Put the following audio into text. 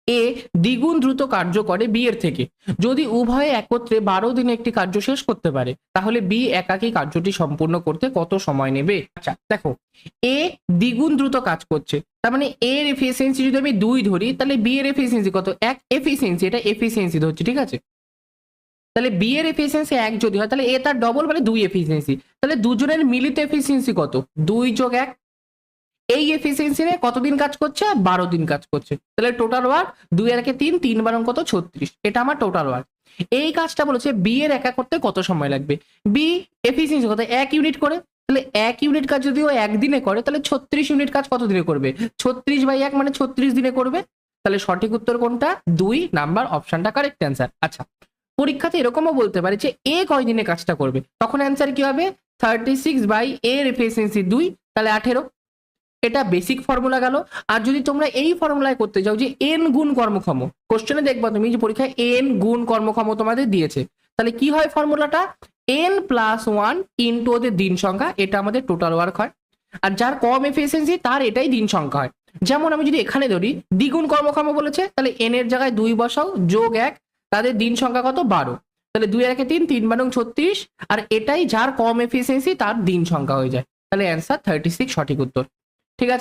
এ দ্বিগুণ দ্রুত কার্য করে বি এর থেকে। যদি উভয়ে একত্রে 12 দিনে একটি কার্য শেষ করতে পারে তাহলে বি একাকী কার্যটি সম্পূর্ণ করতে কত সময় নেবে? আচ্ছা দেখো, এ দ্বিগুণ দ্রুত কাজ করছে, তার মানে এর এফিসিয়েন্সি যদি আমি 2 ধরি তাহলে বি এর এফিসিয়েন্সি কত? 1 এফিসিয়েন্সি, এটা এফিসিয়েন্সি ধরছি, ঠিক আছে? তাহলে বি এর এফিসিয়েন্সি 1 যদি হয় তাহলে এ তার ডবল মানে 2 এফিসিয়েন্সি। তাহলে দুজনের মিলিত এফিসিয়েন্সি কত? 2 যোগ 1। এই এফিসিয়েন্সি নিয়ে কতদিন কাজ করছে? 12 দিন কাজ করছে। তাহলে টোটাল ওয়ার্ক 2 আর 1 3, 3 বারং কত? 36। এটা আমার টোটাল ওয়ার্ক। এই কাজটা বলেছে বি এর একা করতে কত সময় লাগবে। বি এফিসিয়েন্সি কত? 1 ইউনিট করে। তাহলে 1 ইউনিট কাজ যদি ও একদিনে করে তাহলে 36 ইউনিট কাজ কত দিনে করবে? 36/1 মানে 36 দিনে করবে। তাহলে সঠিক উত্তর কোনটা? 2 নাম্বার অপশনটা কারেক্ট অ্যান্সার। আচ্ছা, পরীক্ষাতে এরকমও বলতে পারে যে এ কয় দিনে কাজটা করবে, তখন অ্যান্সার কি হবে? 36 এর এফিসিয়েন্সি 2, তাহলে 18। এটা বেসিক ফর্মুলা গেল। আর যদি তোমরা এই ফর্মুলায় করতে যাও যে এন গুণ কর্মক্ষম, কোশ্চেনে দেখবা তুমি যে পরীক্ষায় এন গুণ কর্মক্ষম তোমাদের দিয়েছে, তাহলে কি হয় ফর্মুলাটা? এন প্লাস 1 ইন্টু ওদের দিন সংখ্যা, এটা আমাদের টোটাল ওয়ার্ক হয়। আর যার কম এফিসিয়েন্সি তার এটাই দিন সংখ্যা হয়। যেমন আমি যদি এখানে ধরি দ্বিগুণ কর্মক্ষম বলেছে, তাহলে এন এর জায়গায় 2 বসাও যোগ 1, তাদের দিন সংখ্যা কত? 12। তাহলে 2 আর 1 3, 3 বারং 36। আর এটাই যার কম এফিসিয়েন্সি তার দিন সংখ্যা হয়ে যায়। তাহলে অ্যান্সার 36 সঠিক উত্তর।